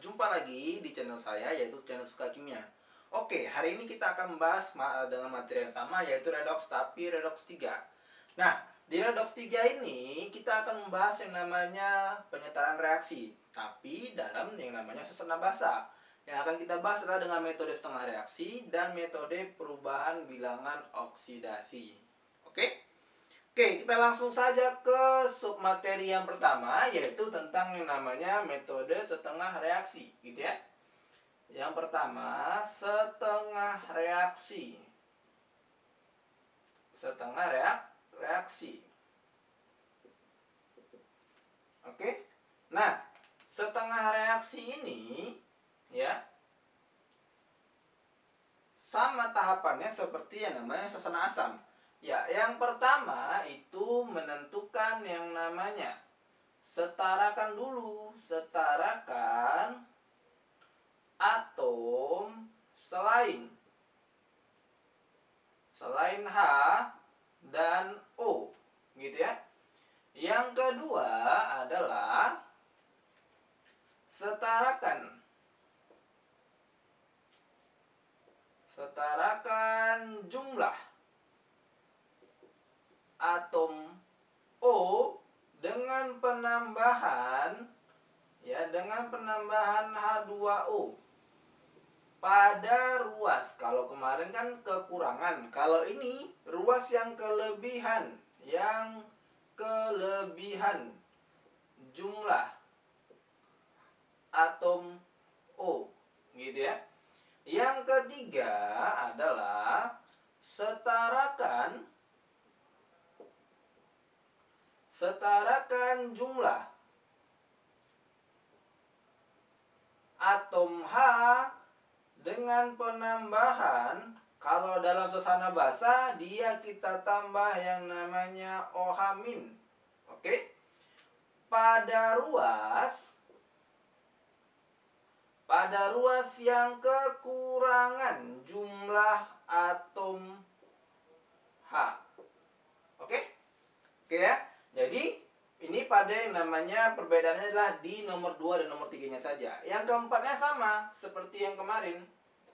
Jumpa lagi di channel saya, yaitu channel Suka Kimia. Oke, hari ini kita akan membahas dengan materi yang sama, yaitu redox, tapi redox 3. Nah, di redox 3 ini kita akan membahas yang namanya penyetaraan reaksi, tapi dalam yang namanya suasana basa. Yang akan kita bahas adalah dengan metode setengah reaksi dan metode perubahan bilangan oksidasi. Oke? Oke, kita langsung saja ke submateri yang pertama, yaitu tentang yang namanya metode setengah reaksi, gitu ya. Yang pertama, setengah reaksi. Setengah reaksi. Oke. Nah, setengah reaksi ini ya sama tahapannya seperti yang namanya suasana asam. Ya, yang pertama itu menentukan yang namanya setarakan dulu, setarakan atom selain H dan O, gitu ya. Yang kedua adalah setarakan jumlah atom O dengan penambahan H2O pada ruas. Kalau kemarin kan kekurangan, kalau ini ruas yang kelebihan, jumlah atom O, gitu ya. Yang ketiga adalah setarakan jumlah atom H dengan penambahan, kalau dalam suasana basa dia kita tambah yang namanya OH-. Oke? Pada ruas yang kekurangan jumlah atom H. Oke? Oke ya. Jadi ini pada yang namanya perbedaannya adalah di nomor 2 dan nomor 3-nya saja. Yang keempatnya sama seperti yang kemarin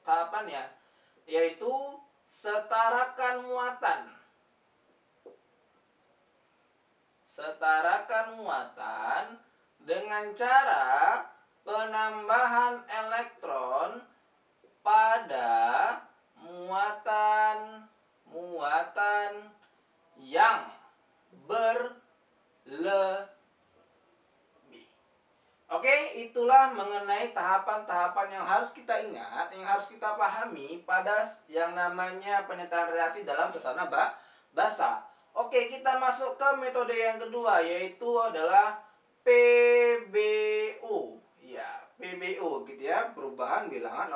tahapannya, yaitu setarakan muatan. Setarakan muatan dengan cara penambahan elektron pada muatan yang berlebih. Oke, itulah mengenai tahapan-tahapan yang harus kita ingat, yang harus kita pahami pada yang namanya penyetaraan reaksi dalam suasana basa. Oke, kita masuk ke metode yang kedua, yaitu adalah PBO. Ya, PBO gitu ya, perubahan bilangan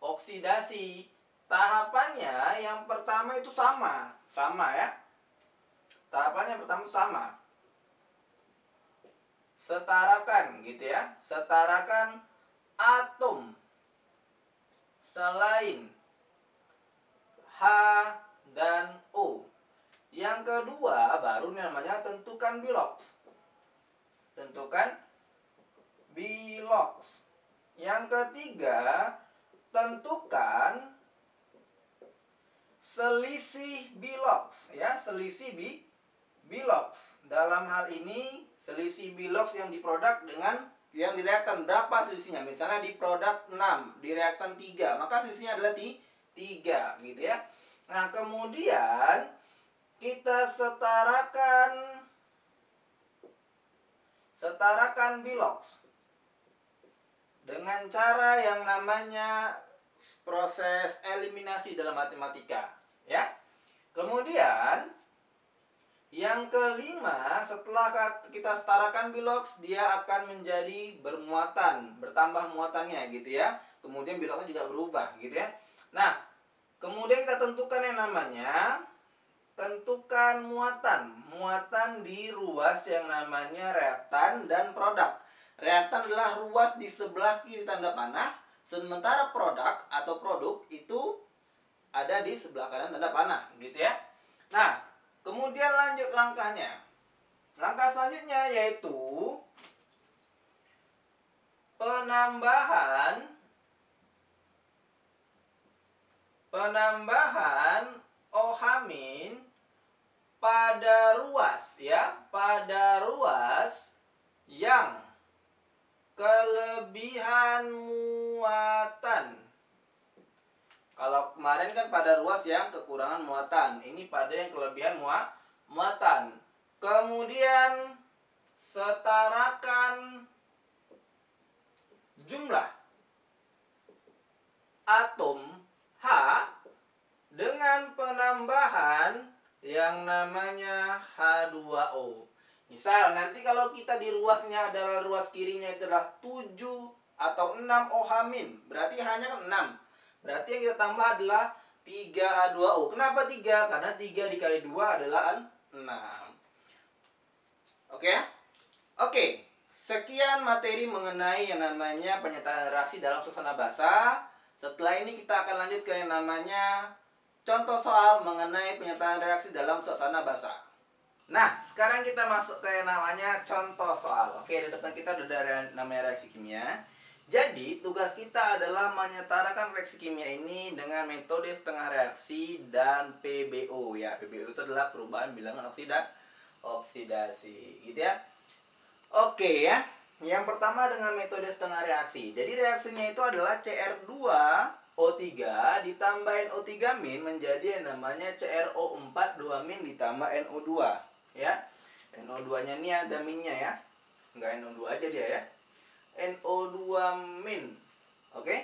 oksidasi. Tahapannya yang pertama itu sama ya. Tahapannya yang pertama sama. Setarakan gitu ya, setarakan atom selain H dan O. Yang kedua baru namanya tentukan bilox. Yang ketiga tentukan selisih bilox ya, bilox. Dalam hal ini selisih bilox yang diproduk dengan yang di reaktan, berapa selisihnya? Misalnya di produk 6, di reaktan 3, maka selisihnya adalah 3 gitu ya. Nah, kemudian kita setarakan bilox dengan cara yang namanya proses eliminasi dalam matematika ya. Kemudian yang kelima, setelah kita setarakan bilox, dia akan menjadi bertambah muatannya gitu ya. Kemudian biloxnya juga berubah gitu ya. Nah, kemudian kita tentukan yang namanya tentukan muatan di ruas yang namanya reaktan dan produk. Reaktan adalah ruas di sebelah kiri tanda panah, sementara produk itu ada di sebelah kanan tanda panah gitu ya. Nah, kemudian lanjut langkahnya. Langkah selanjutnya yaitu penambahan OH- pada ruas ya, pada ruas yang kelebihan muatan. Kalau kemarin kan pada ruas yang kekurangan muatan, ini pada yang kelebihan muatan. Kemudian setarakan jumlah atom H dengan penambahan yang namanya H2O. Misal nanti kalau kita di ruasnya adalah ruas kirinya adalah 7 atau 6 OH-, berarti hanya 6. Berarti yang kita tambah adalah 3 H2O. Kenapa 3? Karena 3 dikali 2 adalah 6. Oke ya? Oke. Sekian materi mengenai yang namanya penyataan reaksi dalam suasana basah. Setelah ini kita akan lanjut ke yang namanya contoh soal mengenai penyataan reaksi dalam suasana basah. Nah, sekarang kita masuk ke yang namanya contoh soal. Oke, di depan kita udah ada namanya reaksi kimia. Jadi, tugas kita adalah menyetarakan reaksi kimia ini dengan metode setengah reaksi dan PBO ya. PBO itu adalah perubahan bilangan oksidasi, gitu ya. Oke ya. Yang pertama dengan metode setengah reaksi. Jadi reaksinya itu adalah CR2O3 ditambahin O3- menjadi yang namanya CrO4 2- ditambah NO2 ya. NO2-nya ini ada minnya ya. Enggak NO2 aja dia ya. NO2-. Oke.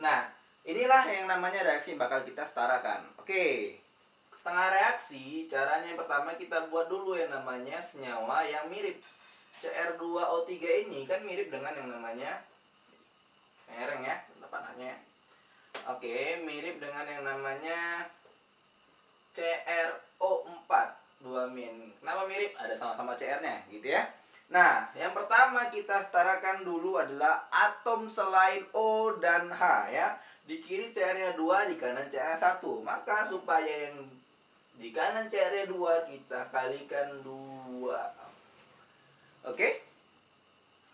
Nah, inilah yang namanya reaksi yang bakal kita setarakan. Oke. Setengah reaksi, caranya yang pertama kita buat dulu yang namanya senyawa yang mirip. CR2O3 ini kan mirip dengan yang namanya mereng ya, tepatnya. Oke, mirip dengan yang namanya CrO4 2-. Kenapa mirip? Ada sama-sama CR-nya, gitu ya. Nah, yang pertama kita setarakan dulu adalah atom selain O dan H ya. Di kiri CR-nya 2, di kanan CR-nya 1. Maka supaya yang di kanan CR-nya 2 kita kalikan 2. Oke?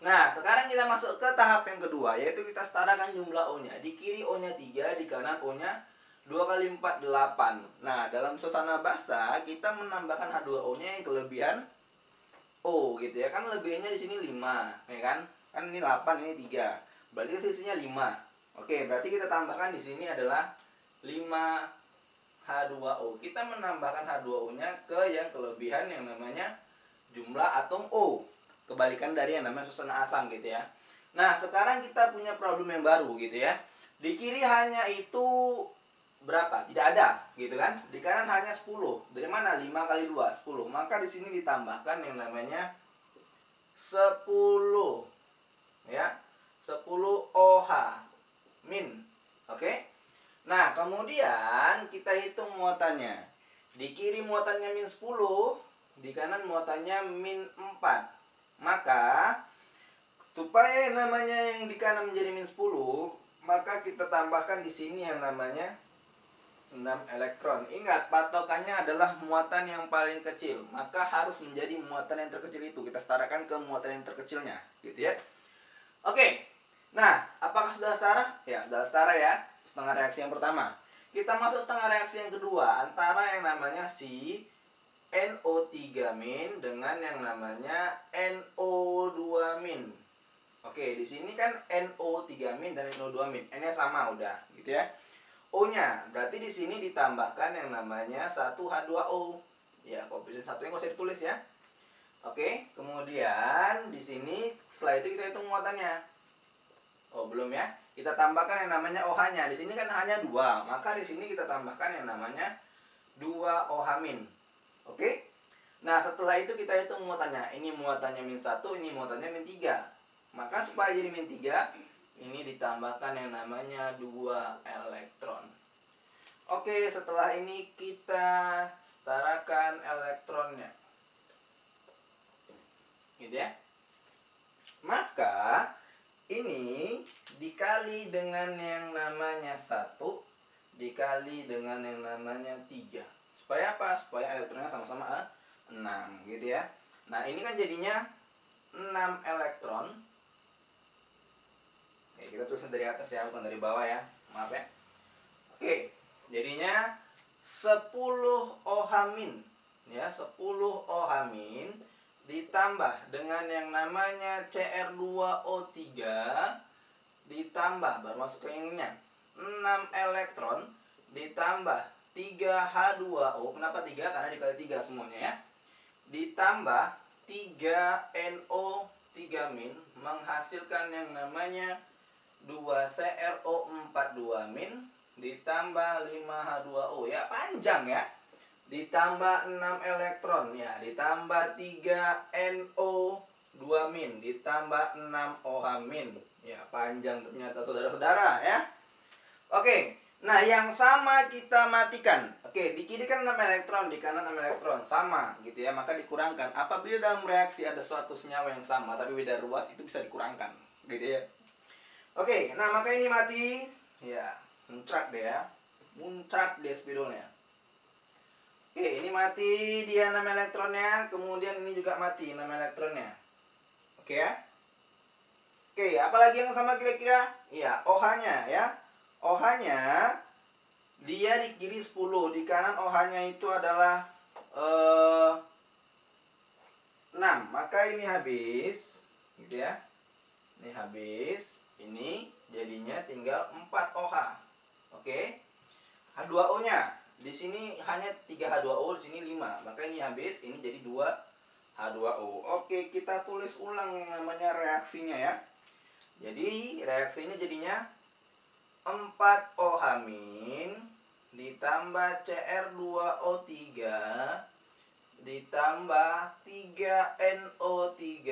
Nah, sekarang kita masuk ke tahap yang kedua, yaitu kita setarakan jumlah O-nya. Di kiri O-nya 3, di kanan O-nya 2 kali 4, 8. Nah, dalam suasana basah, kita menambahkan H2O-nya yang kelebihan O, gitu ya. Kan lebihnya di sini 5, ya kan? Kan ini 8, ini 3. Berarti sisinya 5. Oke, berarti kita tambahkan di sini adalah 5 H2O. Kita menambahkan H2O-nya ke yang kelebihan yang namanya jumlah atom O. Kebalikan dari yang namanya suasana asam gitu ya. Nah, sekarang kita punya problem yang baru gitu ya. Di kiri hanya itu berapa? Tidak ada gitu kan. Di kanan hanya 10. Dari mana? 5 kali 2, 10. Maka di sini ditambahkan yang namanya 10 ya. 10 OH-. Oke? Nah, kemudian kita hitung muatannya. Di kiri muatannya min 10, di kanan muatannya min 4. Maka supaya yang namanya yang di kanan menjadi min 10, maka kita tambahkan di sini yang namanya 6 elektron. Ingat, patokannya adalah muatan yang paling kecil. Maka harus menjadi muatan yang terkecil itu. Kita setarakan ke muatan yang terkecilnya, gitu ya. Oke. Nah, apakah sudah setara? Ya, sudah setara ya. Setengah reaksi yang pertama. Kita masuk setengah reaksi yang kedua, antara yang namanya si NO3- dengan yang namanya NO2-. Oke, di sini kan NO3- dan NO2-. N-nya sama udah, gitu ya. O-nya berarti di sini ditambahkan yang namanya 1H2O. Ya, koefisien satunya nggak usah ditulis ya. Oke, kemudian di sini setelah itu kita hitung muatannya. Oh, belum ya. Kita tambahkan yang namanya OH-nya. Di sini kan hanya 2, maka di sini kita tambahkan yang namanya 2 OH-. Oke? Nah, setelah itu kita hitung muatannya. Ini muatannya min 1, ini muatannya min 3. Maka supaya jadi min 3, ini ditambahkan yang namanya 2 elektron. Oke, setelah ini kita setarakan elektronnya. Gitu ya. Maka ini dikali dengan yang namanya 1 dikali dengan yang namanya 3. Supaya apa? Supaya elektronnya sama-sama 6 gitu ya. Nah, ini kan jadinya 6 elektron Oke, kita tulisnya dari atas ya, bukan dari bawah ya. Maaf ya. Oke, jadinya 10 OH-, ya, 10 OH- ditambah dengan yang namanya Cr2O3 ditambah, baru masuk ke ininya, 6 elektron ditambah 3H2O. Kenapa 3? Karena dikali 3 semuanya ya. Ditambah 3NO3- menghasilkan yang namanya 2CrO42- ditambah 5H2O ya, panjang ya. Ditambah 6 elektron ya, ditambah 3NO2- ditambah 6 OH- ya, panjang ternyata saudara-saudara ya. Oke, nah yang sama kita matikan. Oke, di kiri kan 6 elektron, di kanan 6 elektron, sama gitu ya, maka dikurangkan. Apabila dalam reaksi ada suatu senyawa yang sama tapi beda ruas, itu bisa dikurangkan gitu ya. Oke, nah maka ini mati. Ya, muncrat deh ya. Muncrat deh spidolnya. Oke, ini mati dia 6 elektronnya. Kemudian ini juga mati 6 elektronnya. Oke ya. Oke, apalagi yang sama kira-kira? Iya, OH-nya ya. OH-nya dia di kiri 10, di kanan OH-nya itu adalah 6. Maka ini habis gitu ya. Ini habis. Ini jadinya tinggal 4 OH. Oke. H2O-nya di sini hanya 3 H2O, di sini 5. Maka ini habis, ini jadi 2 H2O. Oke, kita tulis ulang yang namanya reaksinya ya. Jadi reaksinya jadinya 4 OH- ditambah Cr2O3 ditambah 3NO3-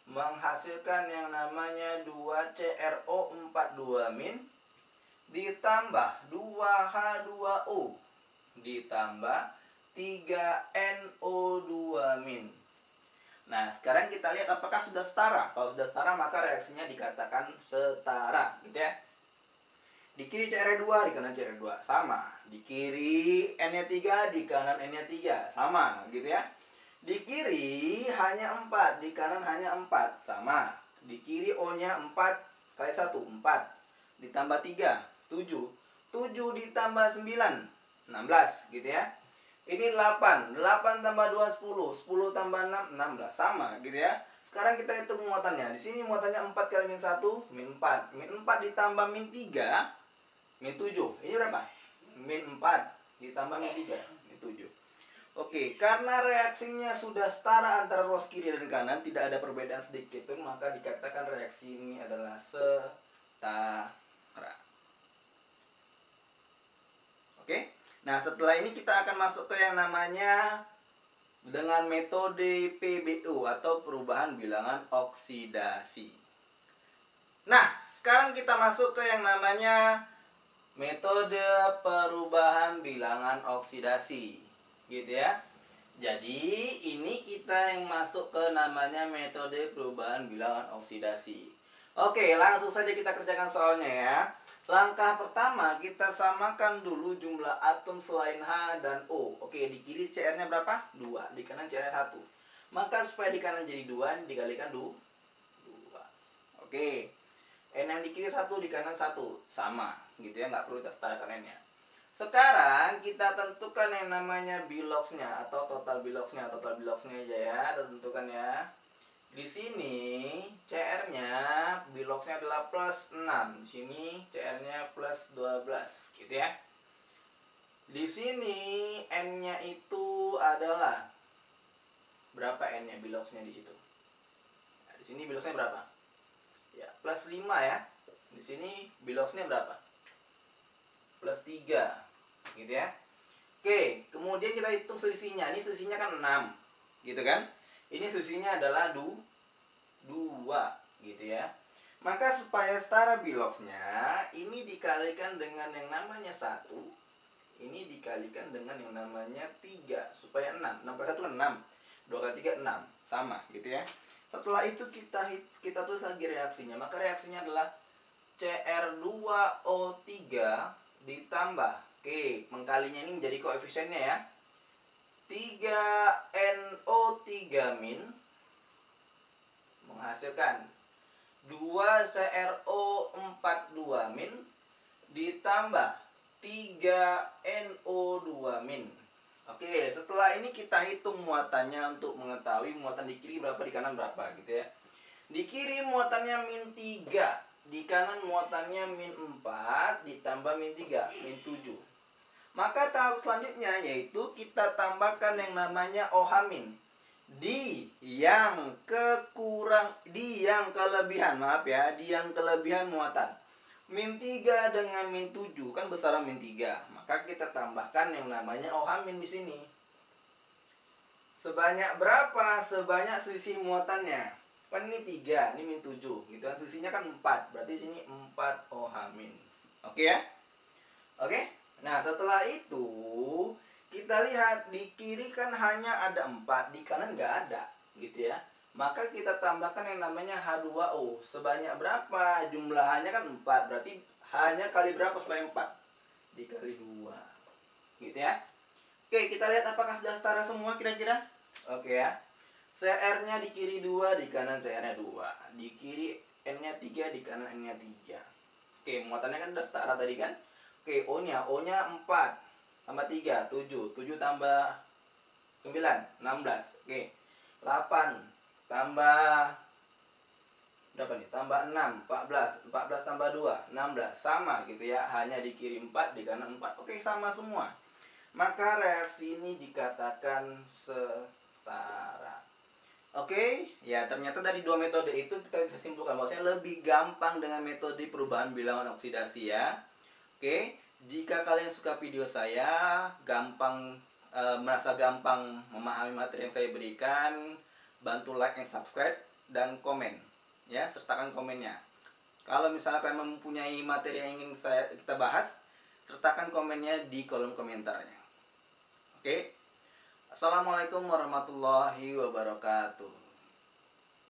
menghasilkan yang namanya 2CrO42- ditambah 2H2O ditambah 3NO2-. Nah, sekarang kita lihat apakah sudah setara. Kalau sudah setara maka reaksinya dikatakan setara, gitu ya. Di kiri Cr2, di kanan Cr2, sama. Di kiri N-nya 3, di kanan N-nya 3, sama, gitu ya. Di kiri hanya 4, di kanan hanya 4, sama. Di kiri O-nya 4 kali 1, 4. Ditambah 3, 7. 7 ditambah 9, 16, gitu ya. Ini 8, 8 tambah 2, 10. 10 tambah 6, 16, sama, gitu ya. Sekarang kita hitung muatannya. Di sini muatannya 4 kali min 1, min 4. Min 4 ditambah min 3, min 7. Ini berapa? Min 4 ditambah min 3, min 7. Oke, karena reaksinya sudah setara antara ruas kiri dan kanan, tidak ada perbedaan sedikit pun, maka dikatakan reaksi ini adalah setara. Oke. Nah, setelah ini kita akan masuk ke yang namanya dengan metode PBO atau perubahan bilangan oksidasi. Nah, sekarang kita masuk ke yang namanya metode perubahan bilangan oksidasi, gitu ya. Jadi, ini kita yang masuk ke namanya metode perubahan bilangan oksidasi. Oke, langsung saja kita kerjakan soalnya ya. Langkah pertama, kita samakan dulu jumlah atom selain H dan O. Oke, di kiri Cr-nya berapa? 2, di kanan Cr-nya 1. Maka supaya di kanan jadi 2, dikalikan 2. Oke, N yang di kiri 1, di kanan 1. Sama, gitu ya, nggak perlu kita setarakan N-nya. Sekarang kita tentukan yang namanya biloxnya atau total biloxnya. Total biloxnya aja ya, kita tentukan ya. Di sini Cr-nya biloxnya adalah plus 6. Di sini Cr-nya plus 12, gitu ya. Di sini N-nya itu adalah berapa N-nya biloxnya di situ? Nah, di sini biloxnya berapa? Ya, plus 5 ya. Di sini biloxnya berapa? Plus 3, gitu ya. Oke, kemudian kita hitung selisihnya. Ini selisihnya kan 6, gitu kan? Ini selisihnya adalah 2, gitu ya. Maka supaya setara biloxnya, ini dikalikan dengan yang namanya 1, ini dikalikan dengan yang namanya 3, supaya 6. 6 kali 1 kan 6, 2 kali 3 6, sama, gitu ya. Setelah itu kita tulis lagi reaksinya. Maka reaksinya adalah Cr2O3 ditambah, oke, mengkalinya ini menjadi koefisiennya ya, 3NO3- menghasilkan 2CrO42- ditambah 3NO2-. Oke, setelah ini kita hitung muatannya untuk mengetahui muatan di kiri berapa, di kanan berapa gitu ya. Di kiri muatannya -3, di kanan muatannya -4, ditambah -3, -7. Maka tahap selanjutnya yaitu kita tambahkan yang namanya OH- di yang kelebihan, maaf ya, di yang kelebihan muatan. -3 dengan -7 kan besaran -3. Maka kita tambahkan yang namanya OH- di sini. Sebanyak berapa? Sebanyak selisih muatannya. Kan ini 3, ini -7 gitu kan. Selisihnya kan 4. Berarti sini 4 OH-. Oke ya? Oke? Nah, setelah itu kita lihat di kiri kan hanya ada 4, di kanan nggak ada, gitu ya. Maka kita tambahkan yang namanya H2O. Sebanyak berapa? Jumlahannya kan 4, berarti hanya kali berapa supaya 4? Dikali 2. Gitu ya. Oke, kita lihat apakah sudah setara semua kira-kira? Oke ya. CR-nya di kiri 2, di kanan CR-nya 2. Di kiri N-nya 3, di kanan N-nya 3. Oke, muatannya kan sudah setara tadi kan? Oke, O-nya 4 tambah 3, 7. 7 tambah 9, 16. Oke. 8 tambah berapa nih? Tambah 6, 14. 14 tambah 2, 16. Sama gitu ya. Hanya di kiri 4, di kanan 4. Oke, sama semua. Maka reaksi ini dikatakan setara. Oke, ya ternyata dari dua metode itu kita bisa simpulkan bahwasanya lebih gampang dengan metode perubahan bilangan oksidasi ya. Oke, jika kalian suka video saya, merasa gampang memahami materi yang saya berikan, bantu like and subscribe dan komen ya, sertakan komennya. Kalau misalnya kalian mempunyai materi yang ingin kita bahas, sertakan komennya di kolom komentarnya. Oke. Assalamualaikum warahmatullahi wabarakatuh.